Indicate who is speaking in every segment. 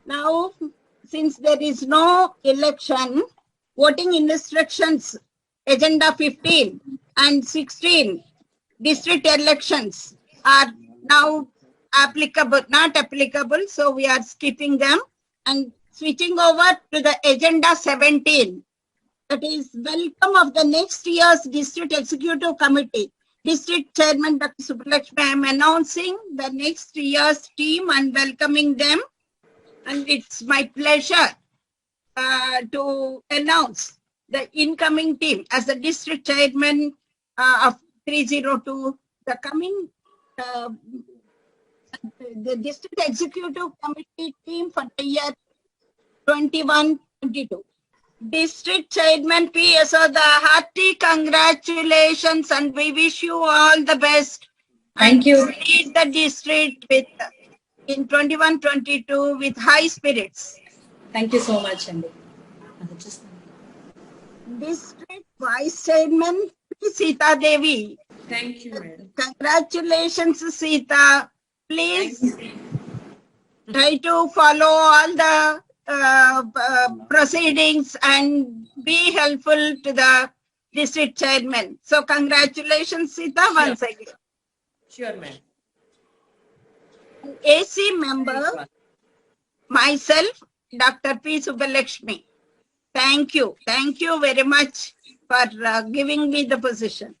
Speaker 1: Now, since there is no election, voting instructions, agenda 15 and 16, district elections are now not applicable, so we are skipping them and switching over to the agenda 17. That is welcome of the next year's district executive committee. District Chairman Dr. Subbulakshmi, I am announcing the next year's team and welcoming them. And it's my pleasure to announce the incoming team as the district chairman of 302. The coming the district executive committee team for the year 21-22. District Chairman P. Yashoda, hearty congratulations and we wish you all the best.
Speaker 2: Thank you.
Speaker 1: Lead the district with in 21-22 with high spirits.
Speaker 2: Thank you so much, Andy.
Speaker 1: District Vice Chairman P. Sita Devi.
Speaker 2: Thank you, madam.
Speaker 1: Congratulations, Sita. Please try to follow all the proceedings and be helpful to the district chairman. So congratulations, Sita, once again.
Speaker 2: Sure, ma'am.
Speaker 1: AC member, myself, Dr. P. Subbulakshmi. Thank you. Thank you very much for giving me the position.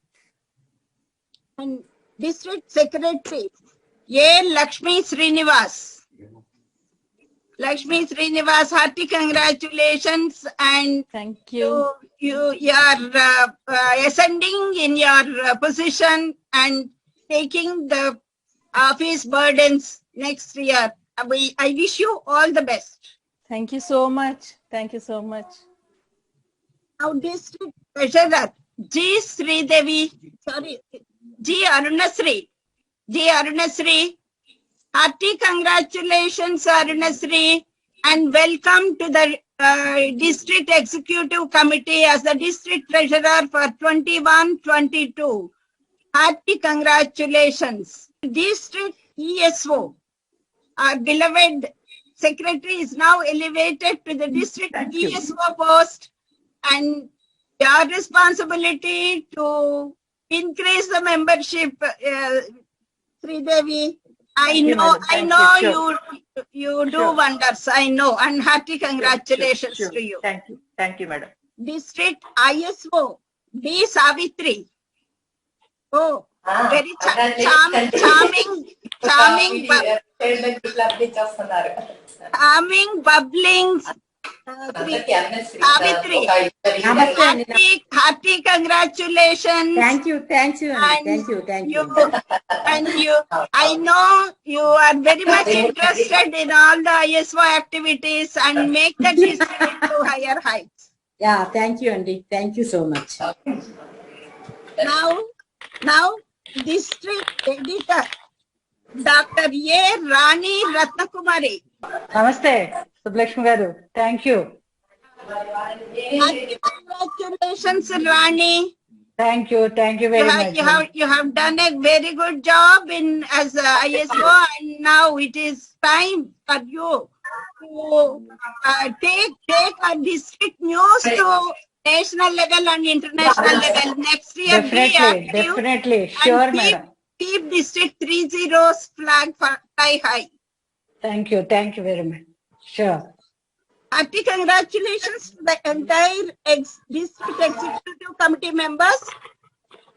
Speaker 1: And District Secretary, A. Lakshmi Srinivas. Lakshmi Srinivas, hearty congratulations and
Speaker 3: thank you.
Speaker 1: You are ascending in your position and taking the office burdens next year. I wish you all the best.
Speaker 3: Thank you so much. Thank you so much.
Speaker 1: Now, District Treasurer G. Arunasri. G. Arunasri, hearty congratulations, Arunasri, and welcome to the District Executive Committee as the District Treasurer for 21-22. Hearty congratulations. District ESO, our beloved Secretary, is now elevated to the District ESO post, and your responsibility to increase the membership, Sridevi. I know you do wonders. I know, and hearty congratulations to you.
Speaker 2: Thank you, madam.
Speaker 1: District ISO B. Savitri. Oh, very charming, bubbling. Savitri, hearty congratulations.
Speaker 2: Thank you.
Speaker 1: And you, I know you are very much interested in all the ISO activities and make the district to higher heights.
Speaker 2: Yeah, thank you, Andy. Thank you so much.
Speaker 1: Now, District Editor, Dr. A. Rani Ratnakumari.
Speaker 4: Namaste, Subbulakshmi garu. Thank you.
Speaker 1: Congratulations, Rani.
Speaker 4: Thank you very much.
Speaker 1: You have done a very good job as ISO, and now it is time for you to take our district news to national level and international level. Next year,
Speaker 4: Definitely. Sure, madam.
Speaker 1: Keep District 30's flag fly high.
Speaker 4: Thank you very much. Sure.
Speaker 1: Hearty congratulations to the entire District Executive Committee members.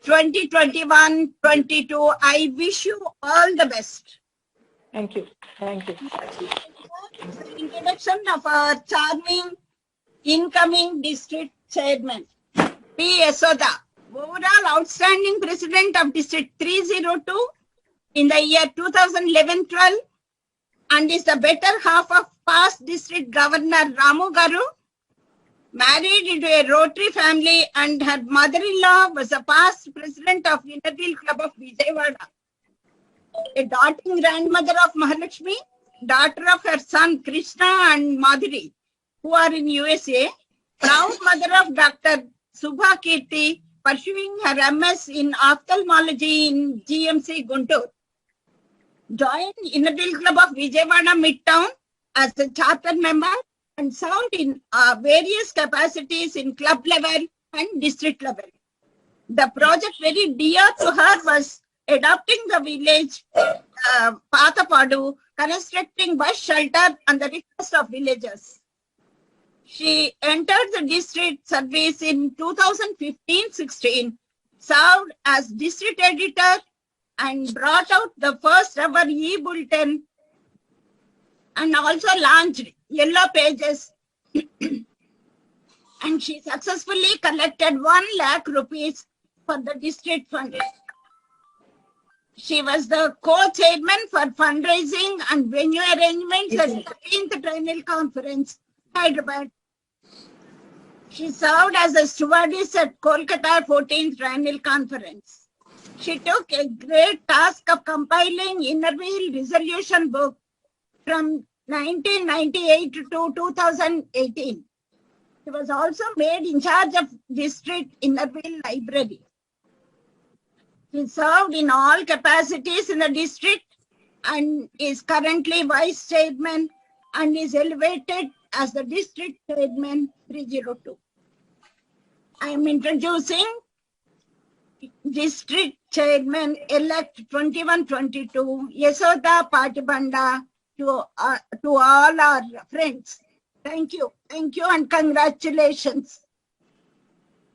Speaker 1: 2021-22. I wish you all the best.
Speaker 4: Thank you.
Speaker 1: The introduction of our charming incoming district chairman, P. Yashoda, overall outstanding president of District 302 in the year 2011-12, and is the better half of past district governor Ramu Garu, married into a Rotary family, and her mother-in-law was a past president of Innerville Club of Vijayawada. A doting grandmother of Mahalakshmi, daughter of her son Krishna and Madhuri, who are in USA, proud mother of Dr. Subha Kirti, pursuing her MS in ophthalmology in GMC Guntur. Joined Innerville Club of Vijayawada Midtown as a charter member and served in various capacities in club level and district level. The project very dear to her was adopting the village Pathapadu, constructing bus shelter on the request of villagers. She entered the district service in 2015-16, served as district editor and brought out the first ever e-bulletin and also launched Yellow Pages. And she successfully collected 1 lakh rupees for the district fund. She was the co-chairman for fundraising and venue arrangements at the 13th Triennial Conference, Hyderabad. She served as a stewardess at Kolkata 14th Triennial Conference. She took a great task of compiling Innerville Resolution book from 1998 to 2018. She was also made in charge of District Innerville Library. She served in all capacities in the district and is currently vice chairman and is elevated as the district chairman 302. I am introducing district chairman elect 2122 Yasoda Patibanda to all our friends. Thank you and congratulations.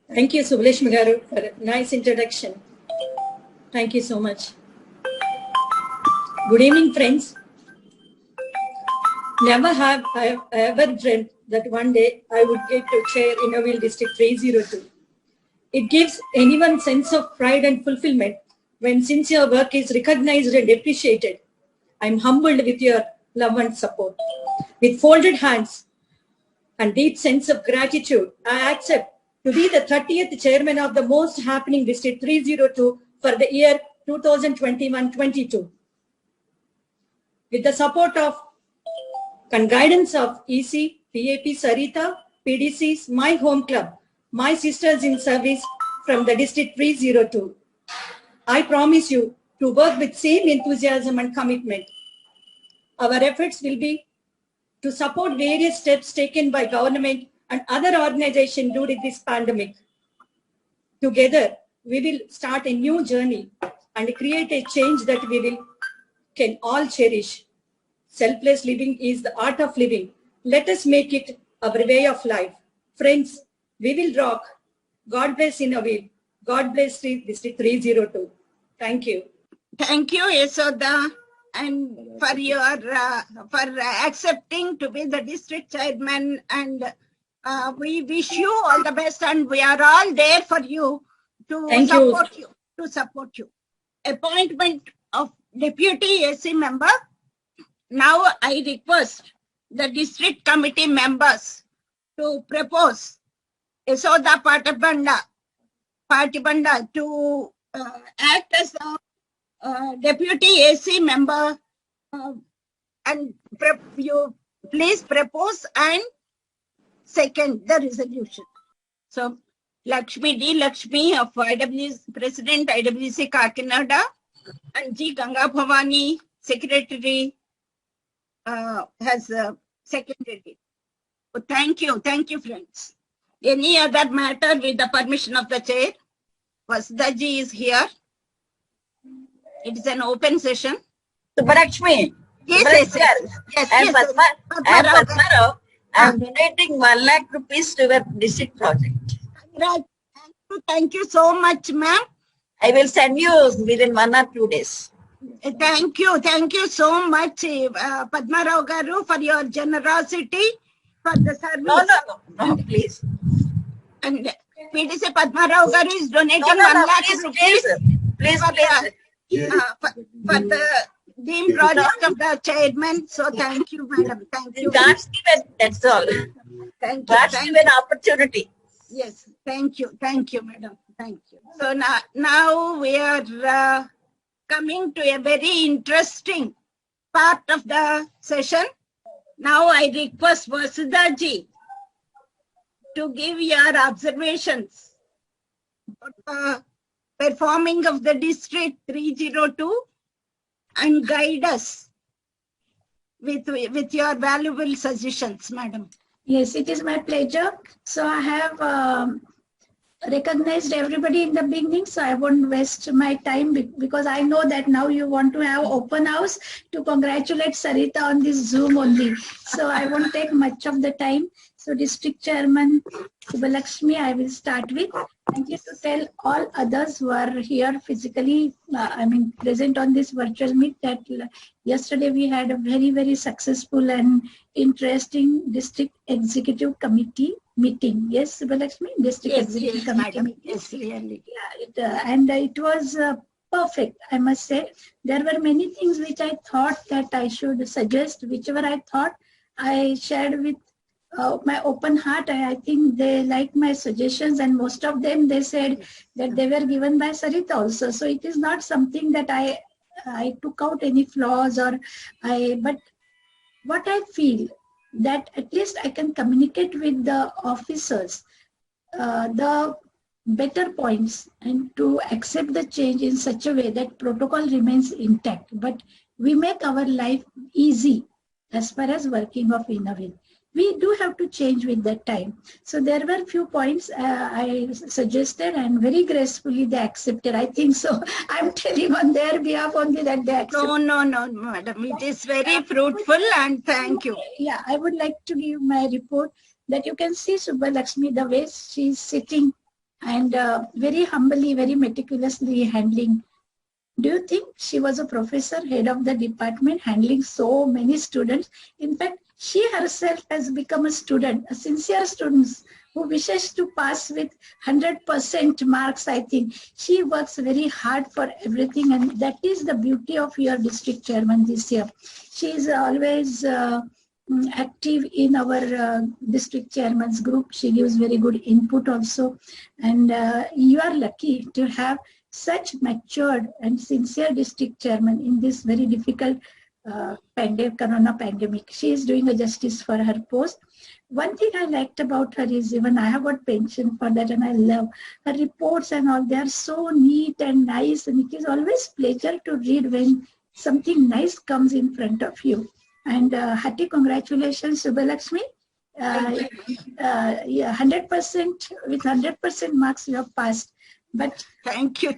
Speaker 2: Thank you, Subbalakshmi Garu, for a nice introduction. Thank you so much. Good evening, friends. Never have I ever dreamt that one day I would get to chair Innerville District 302. It gives anyone sense of pride and fulfillment when sincere work is recognized and appreciated. I'm humbled with your love and support. With folded hands and deep sense of gratitude, I accept to be the 30th chairman of the most happening District 302 for the year 2021-22. With the support of and guidance of EC, PAP Sarita, PDCs, my home club, my sisters in service from the District 302. I promise you to work with same enthusiasm and commitment. Our efforts will be to support various steps taken by government and other organizations during this pandemic. Together, we will start a new journey and create a change that we can all cherish. Selfless living is the art of living. Let us make it our way of life. Friends, we will rock. God bless Innerville. God bless District 302. Thank you.
Speaker 1: Thank you, Yasoda, and for your for accepting to be the district chairman. And we wish you all the best, and we are all there for you to support you. Appointment of deputy AC member. Now I request the district committee members to propose Yasoda Patibanda to act as the deputy AC member, and you please propose and second the resolution. So Lakshmi D. Lakshmi of IWC, President IWC Kakinada, and G. Ganga Bhavani, Secretary, has seconded it. So thank you, friends. Any other matter with the permission of the chair? Vasudha-ji is here. It is an open session.
Speaker 5: Subbalakshmi.
Speaker 1: Yes.
Speaker 5: I am Padma Rao. I am donating 1 lakh rupees to a district project.
Speaker 1: Thank you so much, ma'am.
Speaker 5: I will send you within 1 or 2 days.
Speaker 1: Thank you so much, Padma Rao Garu, for your generosity for the service.
Speaker 5: No, please.
Speaker 1: And PDC Padma Rao Garu is donating 1 lakh rupees.
Speaker 5: Please.
Speaker 1: For the dream project of the chairman. So thank you, madam. Thank you.
Speaker 5: God's given, that's all.
Speaker 1: Thank you.
Speaker 5: God's given opportunity.
Speaker 1: Yes, thank you, madam. Thank you. So now we are coming to a very interesting part of the session. Now I request Vasudha ji to give your observations about the performing of the District 302 and guide us with your valuable suggestions, madam.
Speaker 6: Yes, it is my pleasure. So I have recognized everybody in the beginning, so I won't waste my time because I know that now you want to have open house to congratulate Sarita on this Zoom only. So I won't take much of the time. So District Chairman Subbalakshmi, I will start with. Thank you to tell all others who are here physically, present on this virtual meet, that yesterday we had a very, very successful and interesting District Executive Committee meeting. Yes, Subbalakshmi? District Executive Committee
Speaker 1: madam.
Speaker 6: meeting.
Speaker 1: Yes, really.
Speaker 6: Yeah, it was perfect, I must say. There were many things which I thought that I should suggest. Whichever I thought, I shared with my open heart. I think they liked my suggestions, and most of them, they said that they were given by Sarita also. So it is not something that I took out any flaws but what I feel that at least I can communicate with the officers the better points and to accept the change in such a way that protocol remains intact, but we make our life easy as far as working of Innovate. We do have to change with that time. So there were few points I suggested, and very gracefully they accepted. I think so. I'm telling on their behalf only that they accepted.
Speaker 1: No, madam. It is very fruitful, and thank you.
Speaker 6: Yeah, I would like to give my report that you can see Subbalakshmi, the way she's sitting and very humbly, very meticulously handling. Do you think she was a professor, head of the department, handling so many students? In fact, she herself has become a student, a sincere student who wishes to pass with 100% marks, I think. She works very hard for everything, and that is the beauty of your district chairman this year. She is always active in our district chairman's group. She gives very good input also. And you are lucky to have such matured and sincere district chairman in this very difficult corona pandemic. She is doing a justice for her post. One thing I liked about her is, even I have got pension for that, and I love her reports and all. They are so neat and nice, and it is always pleasure to read when something nice comes in front of you. And hearty congratulations, Subbalakshmi. 100% with 100% marks you have passed. But
Speaker 1: thank you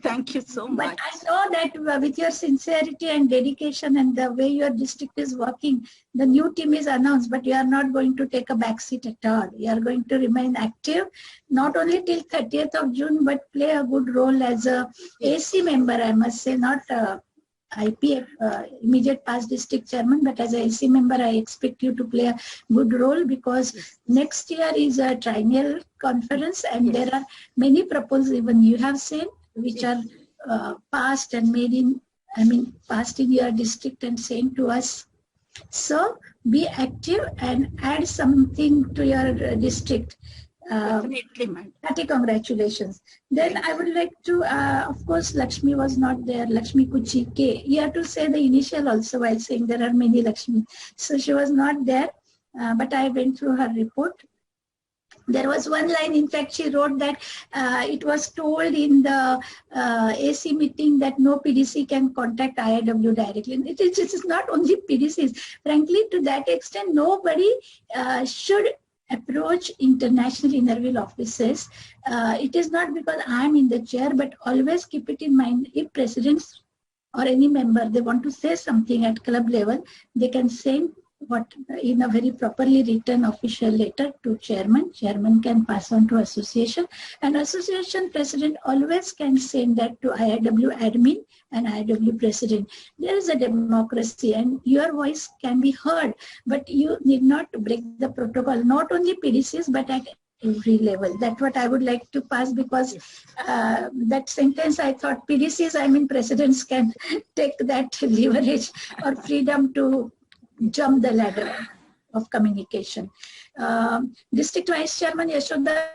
Speaker 1: so much.
Speaker 6: But I know that with your sincerity and dedication and the way your district is working, the new team is announced, but you are not going to take a back seat at all. You are going to remain active, not only till 30th of June, but play a good role as a AC member, I must say, not IPF, immediate past district chairman, but as a AC member, I expect you to play a good role, because next year is a triennial conference, and there are many proposals even you have seen, which are passed and made in, passed in your district and sent to us. So be active and add something to your district.
Speaker 1: Definitely, ma'am.
Speaker 6: Hearty congratulations. Then I would like to, of course, Lakshmi was not there. Lakshmi Kuchi K. You have to say the initial also while saying there are many Lakshmi. So she was not there, but I went through her report. There was one line, in fact, she wrote that it was told in the AC meeting that no PDC can contact IIW directly. It is not only PDCs. Frankly, to that extent, nobody should approach international Innerville offices. It is not because I am in the chair, but always keep it in mind. If presidents or any member, they want to say something at club level, they can send what in a very properly written official letter to chairman. Chairman can pass on to association, and association president always can send that to IIW admin and IIW president. There is a democracy, and your voice can be heard, but you need not break the protocol, not only PDCs, but at every level. That's what I would like to pass, because that sentence, I thought PDCs, presidents can take that leverage or freedom to jump the ladder of communication. District Vice Chairman Yashoda,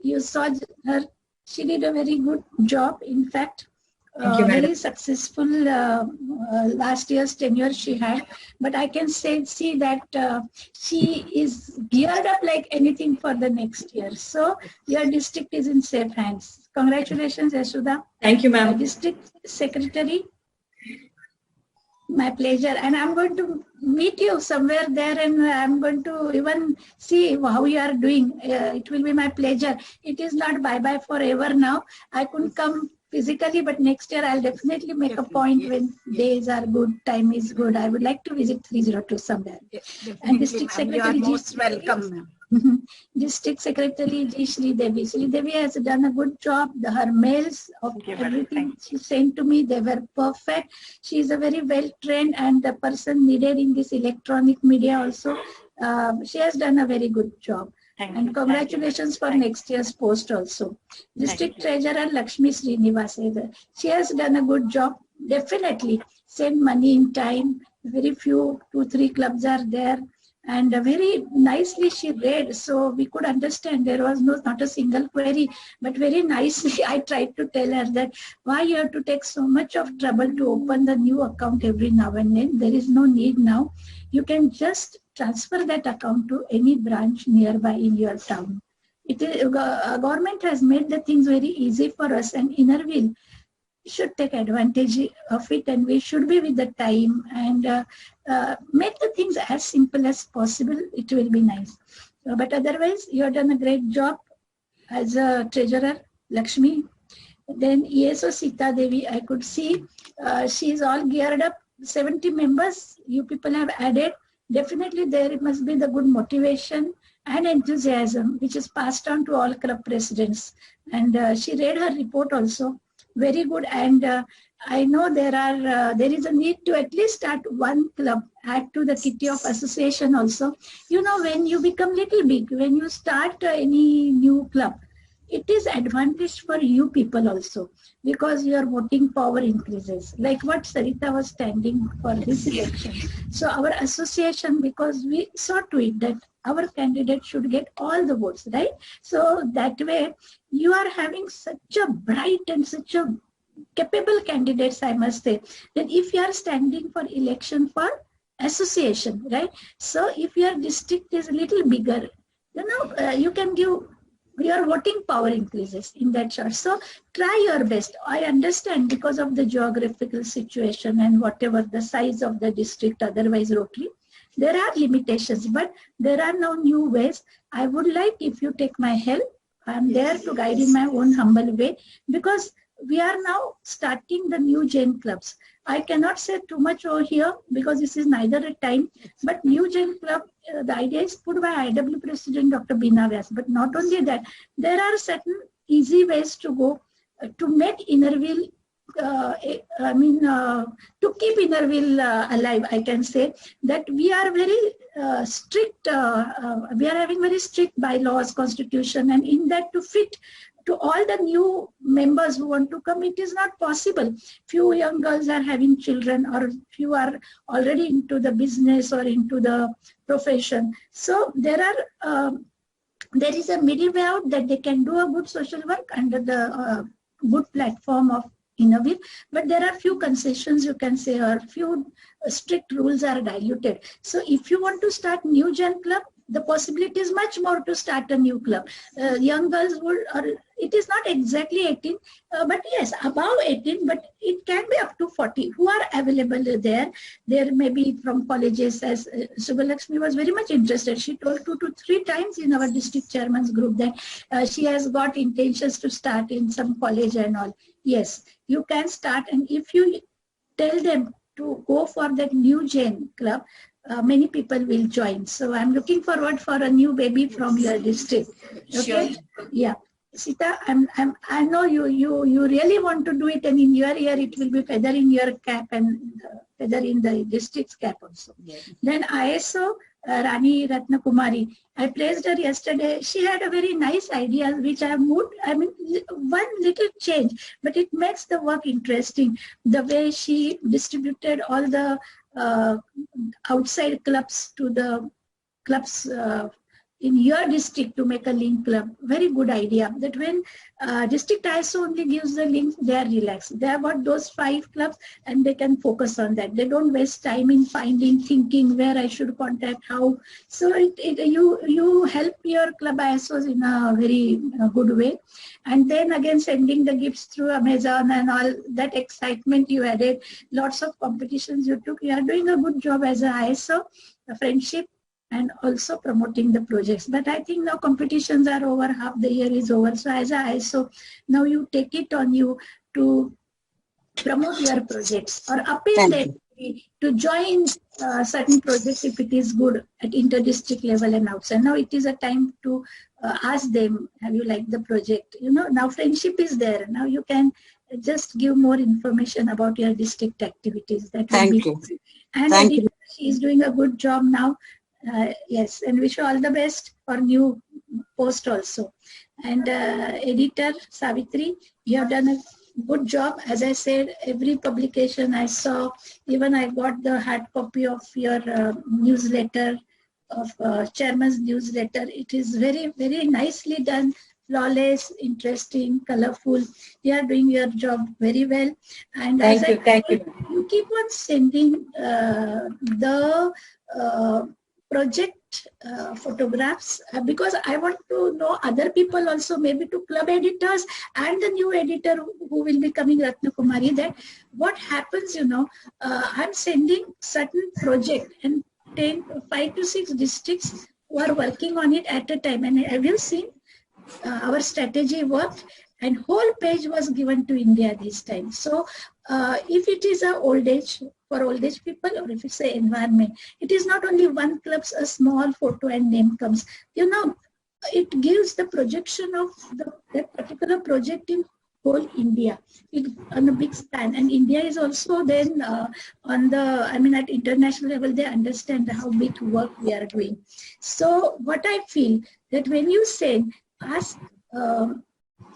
Speaker 6: you saw her, she did a very good job. In fact, very successful last year's tenure she had, but I can see that she is geared up like anything for the next year. So your district is in safe hands. Congratulations, Yashoda.
Speaker 2: Thank you, ma'am.
Speaker 6: District Secretary My pleasure. And I'm going to meet you somewhere there, and I'm going to even see how you are doing. It will be my pleasure. It is not bye-bye forever now. I couldn't come physically, but next year I'll definitely make a point when days are good, time is good. I would like to visit 302 somewhere. And District Secretary,
Speaker 1: you are most welcome, ma'am.
Speaker 6: District Secretary G. Sri Devi. Sri Devi has done a good job. Her mails of everything she sent to me, they were perfect. She is a very well trained and the person needed in this electronic media also. She has done a very good job. And congratulations for next year's post also. District Treasurer Lakshmi Srinivas. She has done a good job. Definitely send money in time. Very few, 2-3 clubs are there. And very nicely she read, so we could understand. There was not a single query, but very nicely I tried to tell her that why you have to take so much of trouble to open the new account every now and then. There is no need now. You can just transfer that account to any branch nearby in your town. Government has made the things very easy for us, and Innerville should take advantage of it, and we should be with the time and make the things as simple as possible. It will be nice. But otherwise, you have done a great job as a treasurer, Lakshmi. Then ESO Sita Devi, I could see she is all geared up. 70 members you people have added. Definitely there must be the good motivation and enthusiasm which is passed on to all club presidents. And she read her report also. Very good, and I know there is a need to at least start one club, add to the kitty of association also. You know, when you become little big, when you start any new club, it is advantage for you people also, because your voting power increases. Like what Sarita was standing for this election. So our association, because we saw to it that our candidate should get all the votes, right? So that way, you are having such a bright and such a capable candidates, I must say, that if you are standing for election for association, right? So if your district is a little bigger, you know, you can give, your voting power increases in that chart. So try your best. I understand because of the geographical situation and whatever the size of the district, otherwise Rotary, there are limitations, but there are now new ways. I would like if you take my help. I'm there to guide in my own humble way, because we are now starting the new Gen clubs. I cannot say too much over here because this is neither a time, but new Gen club, the idea is put by IW President Dr. Beena Vyas. But not only that, there are certain easy ways to go to make Innerville, to keep Innerville alive. I can say that we are very strict, we are having very strict bylaws, constitution, and in that to fit to all the new members who want to come, it is not possible. Few young girls are having children, or few are already into the business or into the profession. So there is a middle way out that they can do a good social work under the good platform of Innerville, but there are few concessions you can say, or few strict rules are diluted. So if you want to start new Gen club, the possibility is much more to start a new club. Young girls would, or it is not exactly 18, but yes, above 18, but it can be up to 40 who are available there. There may be from colleges, as Subbalakshmi was very much interested. She told 2 to 3 times in our district chairman's group that she has got intentions to start in some college and all. Yes, you can start, and if you tell them to go for that new Gen club, many people will join. So I'm looking forward for a new baby from your district. Okay? Sure. Yeah. Sita, I know you really want to do it, and in your year it will be feather in your cap and feather in the district's cap also. Yes. Then ISO Rani Ratnakumari, I praised her yesterday. She had a very nice idea which I have moved. I mean, one little change, but it makes the work interesting. The way she distributed all the outside clubs to the clubs in your district to make a link club. Very good idea. That when district ISO only gives the links, they are relaxed. They have got those 5 clubs and they can focus on that. They don't waste time in finding, thinking where I should contact, how. So you help your club ISOs in a very good way. And then again, sending the gifts through Amazon and all that excitement you added, lots of competitions you took. You are doing a good job as an ISO, a friendship, and also promoting the projects. But I think now competitions are over, half the year is over. So as an ISO, now you take it on you to promote your projects or appeal them to join certain projects if it is good at inter-district level and outside. Now it is a time to ask them, have you liked the project? You know, now friendship is there. Now you can just give more information about your district activities. That will be
Speaker 5: you.
Speaker 6: And
Speaker 5: Thank
Speaker 6: editor, she is doing a good job now. Yes, and wish you all the best for new post also. And editor Savitri, you have done a good job. As I said, every publication I saw, even I got the hard copy of your newsletter, of chairman's newsletter. It is very, very nicely done, flawless, interesting, colorful. You are doing your job very well. And
Speaker 4: Thank you. Thank you.
Speaker 6: You keep on sending the project photographs because I want to know other people also, maybe to club editors and the new editor who will be coming, Ratna Kumari, that what happens, you know, I'm sending certain project and 5 to 6 districts who are working on it at a time. And have you seen our strategy worked? And whole page was given to India this time. So if it is a old age, for old age people, or if you say environment, it is not only one club's a small photo and name comes. You know, it gives the projection of that particular project in whole India on a big span. And India is also then on the, I mean, at international level, they understand how big work we are doing. So what I feel that when you say, ask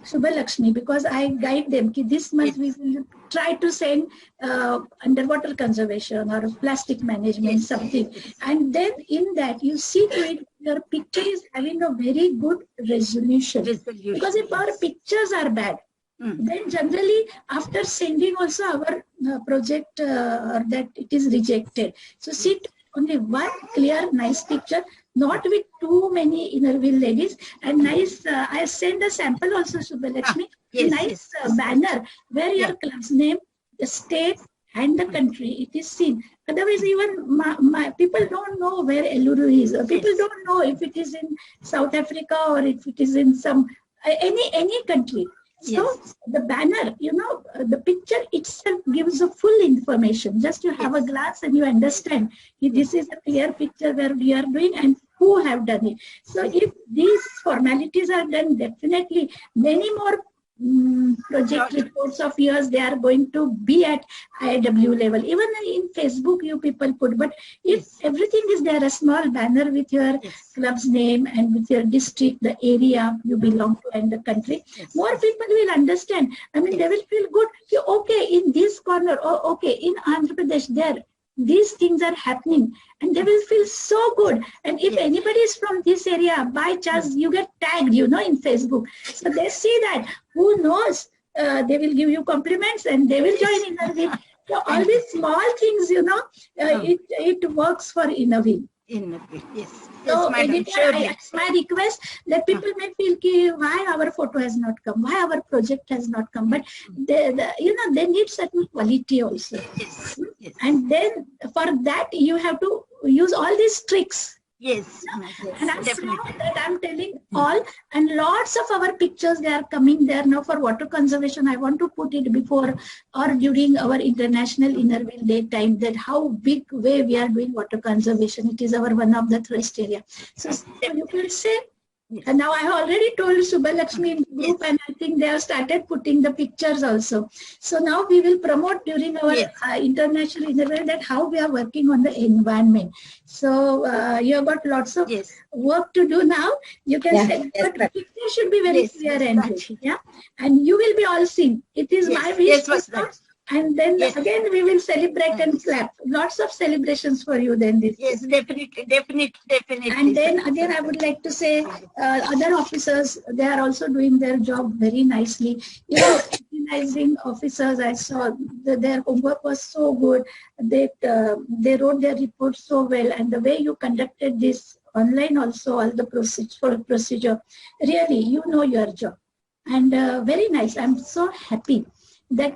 Speaker 6: Subha Lakshmi, because I guide them, this month we will try to send underwater conservation or plastic management, something. And then in that, you see to it, your picture is having a very good resolution. Because if our pictures are bad, then generally after sending also our project that it is rejected. So see only one clear, nice picture, not with too many inner wheel ladies, and nice, I send a sample also, Subha Lakshmi, nice banner where your club's name, the state and the country, it is seen. Otherwise, even my people don't know where Eluru is. People don't know if it is in South Africa or if it is in some, any country. So the banner, you know, the picture itself gives a full information. Just you have a glance and you understand this is a clear picture where we are doing and who have done it. So if these formalities are done, definitely many more project reports of yours, they are going to be at IW level. Even in Facebook, you people put, but if everything is there, a small banner with your club's name and with your district, the area you belong to and the country, more people will understand. I mean, they will feel good. Okay, in this corner, or okay, in Andhra Pradesh, there, these things are happening, and they will feel so good. And if anybody is from this area, by chance you get tagged, you know, in Facebook. So they see that, who knows, they will give you compliments and they will join Innerweave. So all these small things, you know, it works for Innerweave.
Speaker 1: Yes.
Speaker 6: So,
Speaker 1: Madam,
Speaker 6: editor, it's my request that people may feel why our photo has not come, why our project has not come, but you know, they need certain quality also. And then for that, you have to use all these tricks.
Speaker 1: Yes.
Speaker 6: And that's now that I'm telling all, and lots of our pictures, they are coming there now for water conservation. I want to put it before or during our International Innerweave Day time, that how big way we are doing water conservation. It is our one of the thrust area. So you can say, and now I have already told Subha Lakshmi in group, and I think they have started putting the pictures also. So now we will promote during our International Innerweave that how we are working on the environment. So you have got lots of work to do now. You can say, but the picture should be very clear and good. Yeah, and you will be all seen. It is my wish. And then
Speaker 1: Yes.
Speaker 6: again, we will celebrate and clap. Lots of celebrations for you then this.
Speaker 1: Yes, definitely.
Speaker 6: And then again, I would like to say, other officers, they are also doing their job very nicely. You know, recognizing officers, I saw their homework was so good. They wrote their report so well, and the way you conducted this online also, all the procedure, really, you know your job. And very nice. I'm so happy that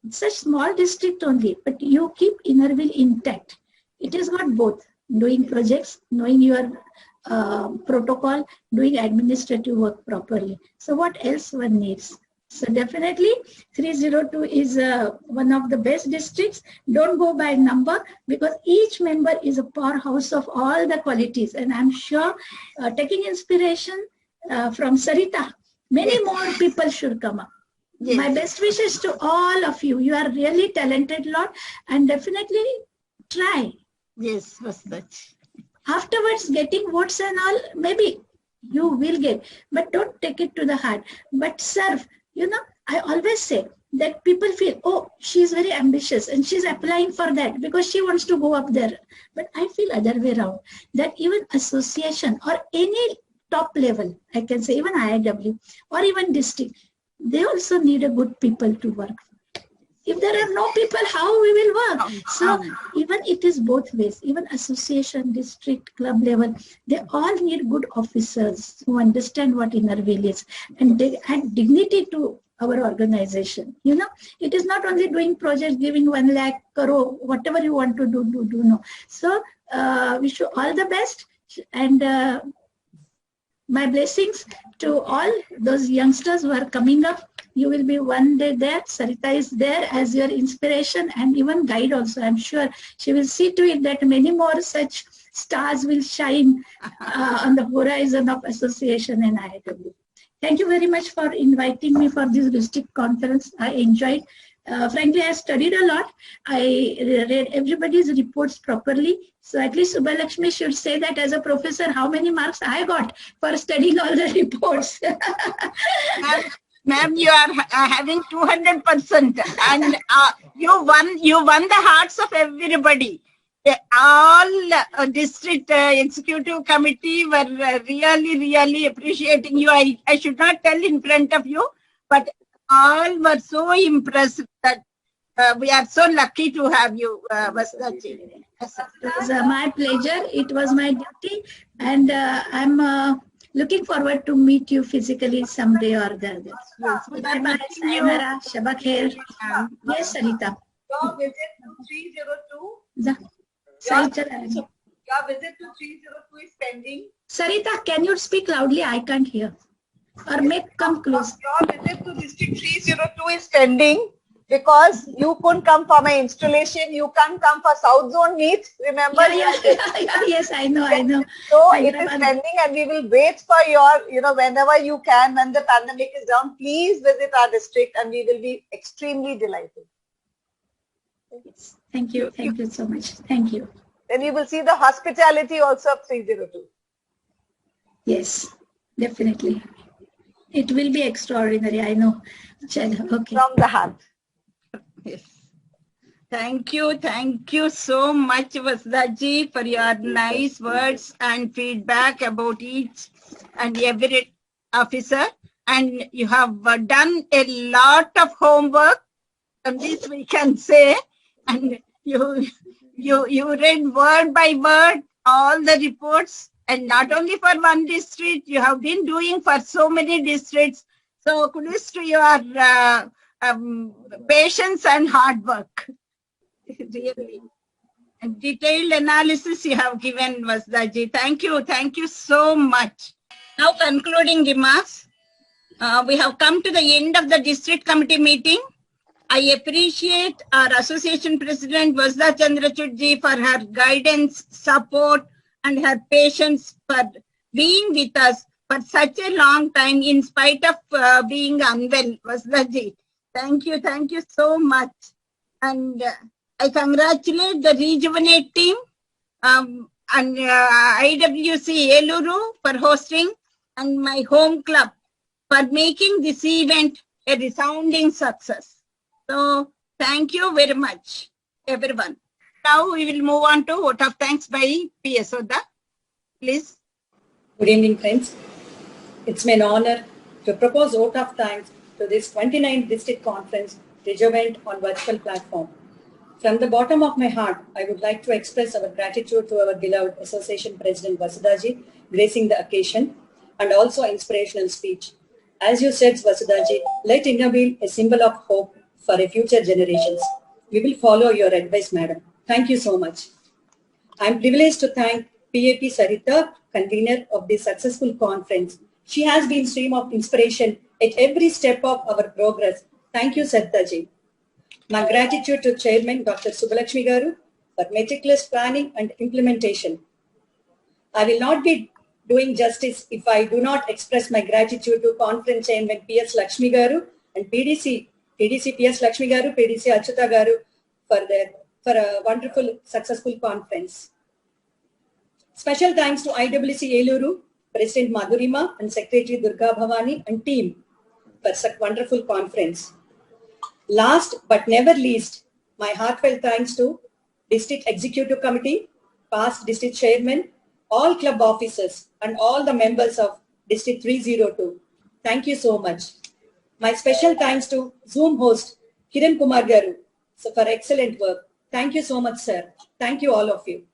Speaker 6: such small district only, but you keep Innerville intact. It is not both doing projects, knowing your protocol, doing administrative work properly. So what else one needs? So definitely 302 is one of the best districts. Don't go by number, because each member is a powerhouse of all the qualities. And I'm sure taking inspiration from Sarita, many more people should come up.
Speaker 1: Yes.
Speaker 6: My best wishes to all of you. You are really talented lot, and definitely try.
Speaker 1: Yes, was that.
Speaker 6: Afterwards, getting votes and all, maybe you will get, but don't take it to the heart. But serve, you know, I always say that people feel, oh, she's very ambitious and she's applying for that because she wants to go up there. But I feel other way around, that even association or any top level, I can say even IIW or even district, they also need a good people to work. If there are no people, how we will work? So even it is both ways, even association, district, club level, they all need good officers who understand what Innerville is, and they add dignity to our organization. You know, it is not only doing projects, giving 1 lakh crore, whatever you want to do, no. So wish you all the best, and my blessings to all those youngsters who are coming up. You will be one day there. Sarita is there as your inspiration and even guide also. I'm sure she will see to it that many more such stars will shine on the horizon of association and IIW. Thank you very much for inviting me for this district conference. I enjoyed. Frankly, I studied a lot. I read everybody's reports properly. So at least Subbalakshmi should say that as a professor, how many marks I got for studying all the reports.
Speaker 1: Ma'am, you are having 200%, and you won the hearts of everybody. All district executive committee were really appreciating you. I should not tell in front of you, but all were so impressed that we are so lucky to have you, Vasdaji.
Speaker 6: It was my pleasure. It was my duty, and I'm looking forward to meet you physically someday or the other.
Speaker 1: Yes,
Speaker 6: Bye-bye. Sayonara. Shabba khair. Yes, Sarita.
Speaker 7: Your visit to 302. Your visit to 302 is pending.
Speaker 6: Sarita, can you speak loudly? I can't hear. Or come close.
Speaker 7: Your visit to District 302 is pending because you couldn't come for my installation. You can't come for South Zone meet. Remember?
Speaker 6: Yes, I know.
Speaker 7: So it is pending, and we will wait for your, whenever you can, when the pandemic is down, please visit our district, and we will be extremely delighted.
Speaker 6: Thank you so much. Thank you.
Speaker 7: Then you will see the hospitality also of 302.
Speaker 6: Yes, definitely. It will be extraordinary, I know. Okay.
Speaker 7: From the heart.
Speaker 1: Yes. Thank you so much, Vasdaji, for your nice words and feedback about each and every officer. And you have done a lot of homework, and this we can say. And you read word by word all the reports, and not only for one district, you have been doing for so many districts. So kudos to your patience and hard work. Really. And detailed analysis you have given, Vasdaji. Thank you so much. Now concluding remarks. We have come to the end of the district committee meeting. I appreciate our association president Vasda Chandrachudji for her guidance, support, and her patience for being with us for such a long time in spite of being unwell. Vasdaji, thank you so much. And I congratulate the Rejuvenate team and IWC Eluru for hosting, and my home club for making this event a resounding success. So Thank you very much, everyone. Now we will move on to vote of thanks by P. Yashoda. Please.
Speaker 2: Good evening, friends. It's my honor to propose vote of thanks to this 29th District Conference rejuvenate on virtual platform. From the bottom of my heart, I would like to express our gratitude to our beloved Association President Vasudhaji, gracing the occasion, and also inspirational speech. As you said, Vasudhaji, let India be a symbol of hope for a future generations. We will follow your advice, madam. Thank you so much. I am privileged to thank PAP Sarita, convener of this successful conference. She has been stream of inspiration at every step of our progress. Thank you, Saritaji. My gratitude to Chairman Dr. Subbalakshmi Garu for meticulous planning and implementation. I will not be doing justice if I do not express my gratitude to Conference Chairman P.S. Lakshmi Garu and PDC P.S. Lakshmi Garu, PDC Achyuta Garu for a wonderful, successful conference. Special thanks to IWC Eluru, President Madhurima and Secretary Durga Bhavani and team for such wonderful conference. Last but never least, my heartfelt thanks to District Executive Committee, past District Chairman, all club officers and all the members of District 302. Thank you so much. My special thanks to Zoom host Kiran Kumar Garu for excellent work. Thank you so much, sir. Thank you, all of you.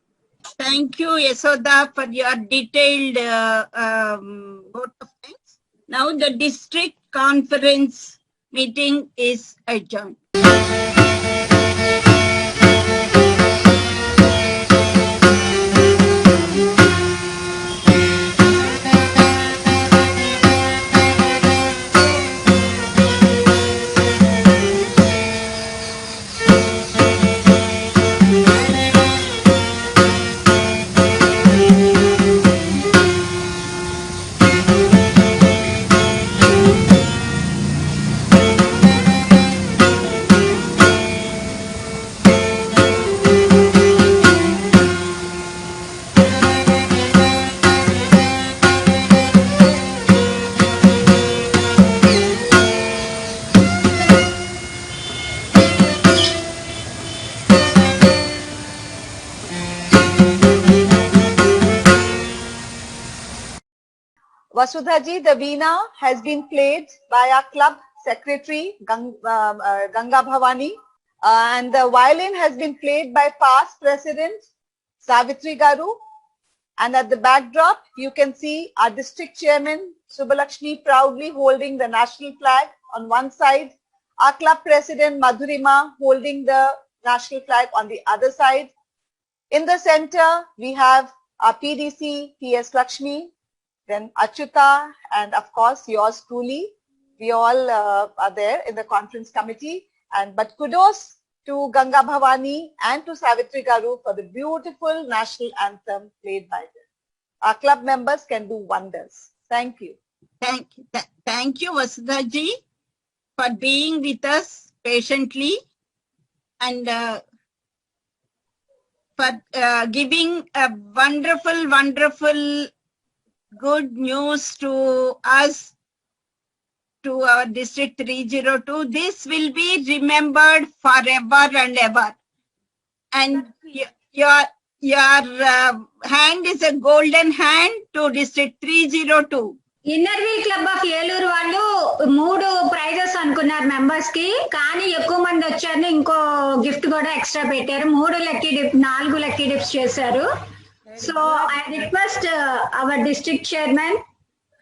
Speaker 1: Thank you, Yashoda, for your detailed vote of thanks. Now the district conference meeting is adjourned.
Speaker 7: Vasudha ji, the veena has been played by our club secretary Ganga Bhavani, and the violin has been played by past president Savitri Garu. And at the backdrop, you can see our district chairman Subbalakshmi proudly holding the national flag on one side, our club president Madhurima holding the national flag on the other side. In the center, we have our PDC P.S. Lakshmi, then Achyuta, and of course yours truly. We all are there in the conference committee. But kudos to Ganga Bhavani and to Savitri Garu for the beautiful national anthem played by them. Our club members can do wonders. Thank you.
Speaker 1: Thank you, Vasudha ji, for being with us patiently and for giving a wonderful good news to us, to our District 302. This will be remembered forever and ever. And your hand is a golden hand to District 302.
Speaker 8: Inner Wheel club of Eluru వాళ్ళు 3 prices అనుకున్నారు members కి, కానీ ఎక్కువ మంది వచ్చారు, ఇంకో gift కూడా extra పెట్టారు. 4 లక్కీ డిప్స్ చేశారు. So I request our district chairman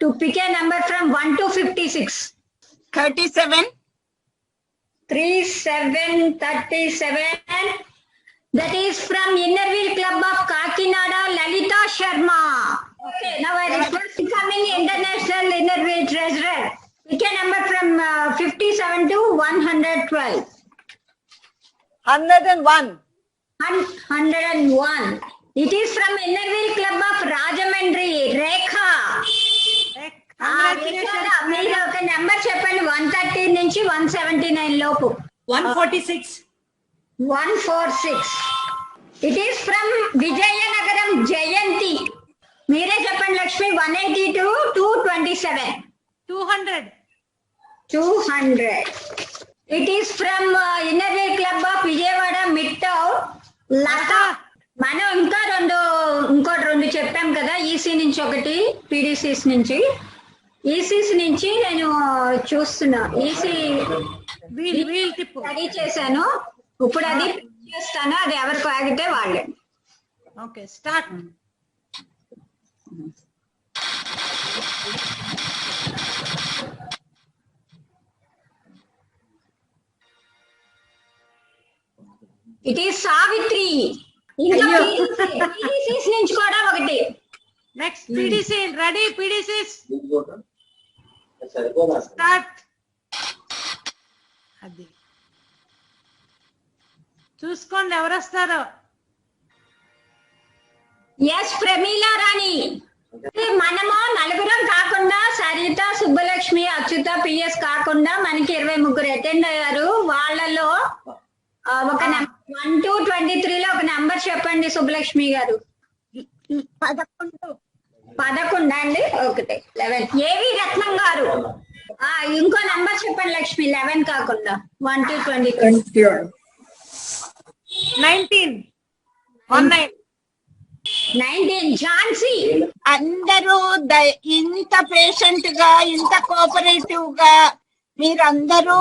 Speaker 8: to pick a number from 1 to 56.
Speaker 1: 37.
Speaker 8: 37. That is from Innerville Club of Kakinada, Lalita Sharma. Okay, now I request incoming international Innerville treasurer. Pick a number from 57 to 112.
Speaker 7: 101.
Speaker 8: 101. It is from Innerville Club of Rajamandri, Rekha. మీరు ఒక number చెప్పండి, 130 నుంచి 179 లోపు.
Speaker 2: 146.
Speaker 8: 146. It is from Vijayanagaram Jayanti. మీరే చెప్పండి Lakshmi. 182 to 227.
Speaker 3: 200.
Speaker 8: 200. It is from Innerwear Club of Vijayawada Midtown. Lata. మనం ఇంకోటి రెండు చెప్పాం కదా, ఈసీ నుంచి ఒకటి, పీడీసీస్ నుంచి. ఈసీస్ నుంచి నేను చూస్తున్నా, ఈసీ స్టడీ చేశాను, ఇప్పుడు అది చేస్తాను, అది ఎవరికి ఆగితే వాళ్ళే.
Speaker 3: Okay, start.
Speaker 8: It is Savitri. ఇంకా పీడీసీస్ నుంచి కూడా ఒకటి.
Speaker 3: Next PDC. రెడీ పీడీసీస్? స్టార్ట్. అది చూసుకోండి ఎవరు వస్తారో.
Speaker 8: ఎస్, ప్రమీలా రాణి. మనము నలుగురం కాకుండా సరిత, సుబ్బలక్ష్మి, అచ్యుత, పిఎస్ కాకుండా మనకి 23 అటెండ్ అయ్యారు. వాళ్ళలో ఒక 1 to 23 ఒక నెంబర్ చెప్పండి సుబ్బలక్ష్మి గారు. 11 అండి. ఒకటి 11. ఏవి రత్నం గారు ఇంకో నెంబర్ చెప్పండి లక్ష్మి, 11 కాకుండా 1 to 23.
Speaker 3: 19.
Speaker 8: 19 ఝాన్సీ.
Speaker 1: అందరూ ఇంత పేషెంట్ గా, ఇంత కోఆపరేటివ్ గా మీరందరూ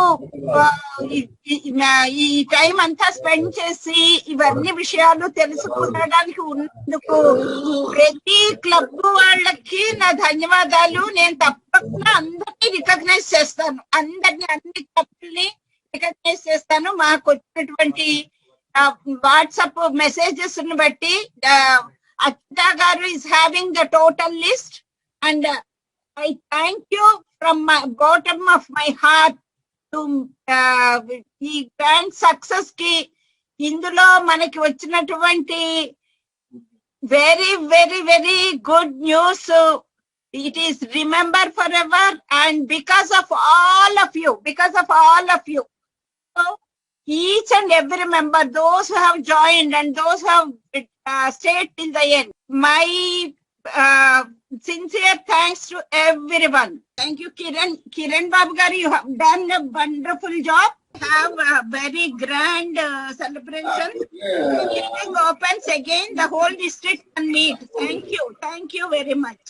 Speaker 1: ఈ టైం అంతా స్పెండ్ చేసి ఇవన్నీ విషయాలు తెలుసుకోవడానికి ఉన్నందుకు ప్రతి క్లబ్ వాళ్ళకి నా ధన్యవాదాలు. నేను తప్పకుండా అందరినీ రికగ్నైజ్ చేస్తాను, అన్ని క్లబ్ని రికగ్నైజ్ చేస్తాను. మాకు వచ్చినటువంటి వాట్సాప్ మెసేజెస్ ని బట్టి అచ్యుత గారు is having the total list and I thank you from my bottom of my heart to ఈ గ్రాండ్ సక్సెస్ కి. ఇందులో మనకి వచ్చినటువంటి very very very good news. It is remember forever and because of all of you. So each and every member, those who have joined and those who have stayed till the end, my sincere thanks to everyone. Thank you, Kiran Babu garu, you have done a wonderful job. Have a very grand celebration. Everything opens again, the whole district can meet. Thank you very much.